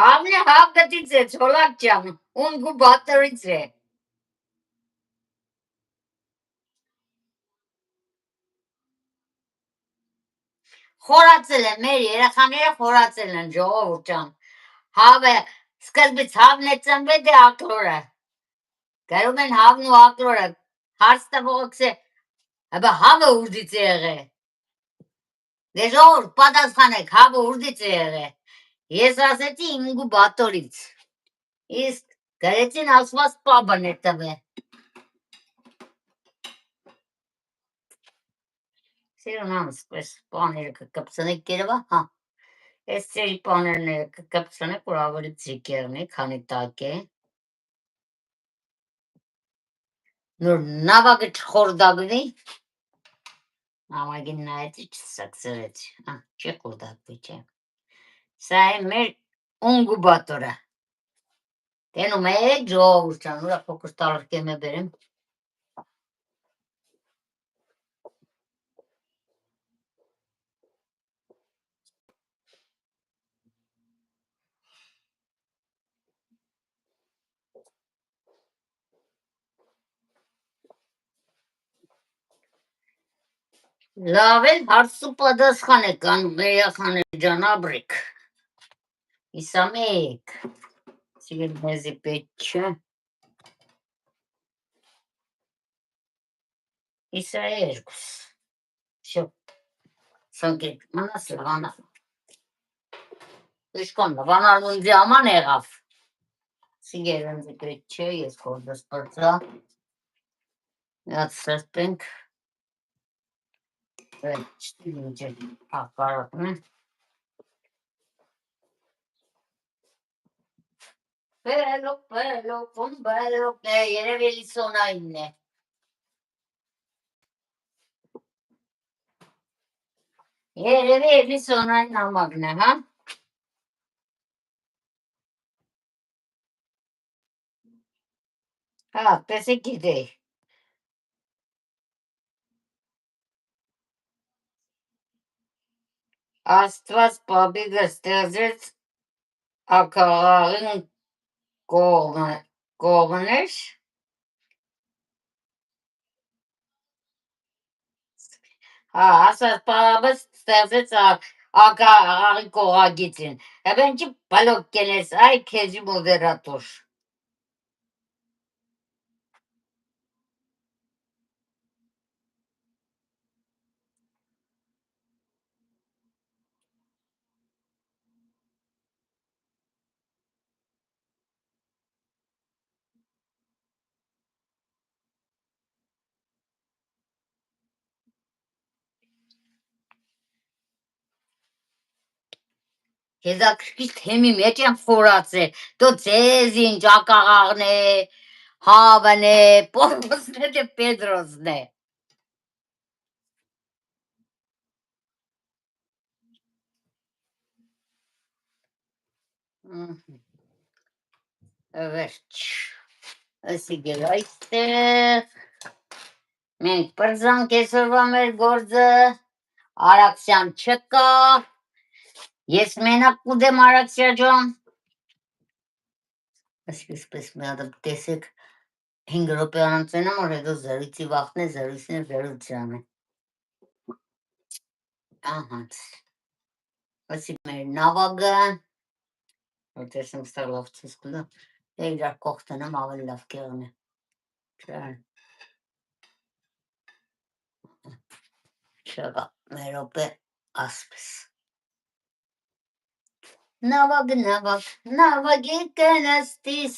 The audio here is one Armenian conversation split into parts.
Havne havgatice, çolakcan. Ungu batterice. Խորացել են, մեր երեխաները խորացել են, ժողովուրդ ջան։ Հավը, սկզբից հավն է ծնվել դե ակլորը։ Գարում են հավն ու ակլորը։ Հարց տվողս է, հաբա հավը ուրդից է եղել։ Դե ժողովուրդ պատասխանեք, հավը ուրդից է եղել։ Ես ասեցի ինկուբատորից։ Իսկ գրեցին ասված պաբն է տվել։ Սիրուն ամսպես պաները կկպցնեք կերվա, հա։ Այս ծերի պաներները կկպցնեք, որ ավելի ծրիկ եղնի, քանի տակ է։ Նոր նավակը չխորդագվի։ Ամագին նայեցի չսակսրեցի, չի խորդագվի չէ։ Սա է մեր ունգուբատորը։ Տենում եք ժողովուրդ ջան, ուրա փոքր տալրկեմ է բերեմ։ Լավ էլ հարցու պատասխան եք անում երեխաներ ջան, ապրեք։ Իսա մեկ։ Սիրել մեզի պետք չէ։ Իսա երկուս։ Շո։ Սանկեք, մնաս լվանա։ Իշկոն լվանան ունձի աման եղավ։ Սիգեր ընձի պետք չէ, ես խորդս պրծա։ Միած սրտենք։ Չտի ինջը աղկարատն է։ Պելոկ, երև էլի սոնայինն է։ Երև էլի սոնային ամագն է, հա։ Հա, պես է գիտեի։ Աստված պաբիգը ստեղծեց ակաղաղին կողներ, ասած պաբը ստեղծեց ակաղաղի կողագիցին, հեբեն չի բալոկ կենես, այ կեզի մոդերատոր։ Եզակրկի թեմի մեջ եմ խորած է, դո ձեզ ինչ ակաղաղն է, հավն է, պորոսն է, դե պեդրոսն է։ Վերջ, ասի գել այստեղ, մենք պրզանք էսորվա մեր գործը, Արաքսյան չկա, ես մենակ կուդեմ Արաքսյա ջան, ասկեսպես մի ադմ տեսեք, 5 րոպե անցնեմ, որ հետո զրույցի վախն է, զրույցն է վերության է։ Ահաց, ասի մեր նավագը, որ տեսնեմ ստեղ լավ ցույց կտա, դե իրար կողտնեմ ավելի լավ կեղն է։ Չար։ Չեղա, մեր րոպե ասպես։ Նավագի կնստիս,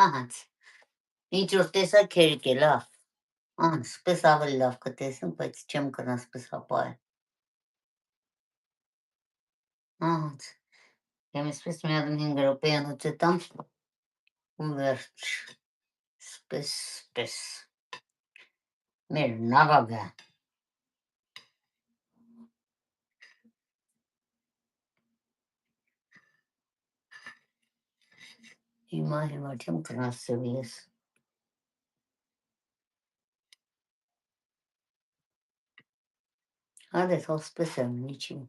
ահաց, ինչ որ տեսակ հերիք է լավ, սպես ավելի լավ կտեսնեմ, բայց չեմ կնա սպես հապա է։ Ահաց, եմ սպես մի ադմ 5 րոպե անոց էտամ, ու վերջ, սպես, մեր նավագը։ Հիմա չեմ կնասել ես։ Հադես հոսպես եմ, նիչիմ։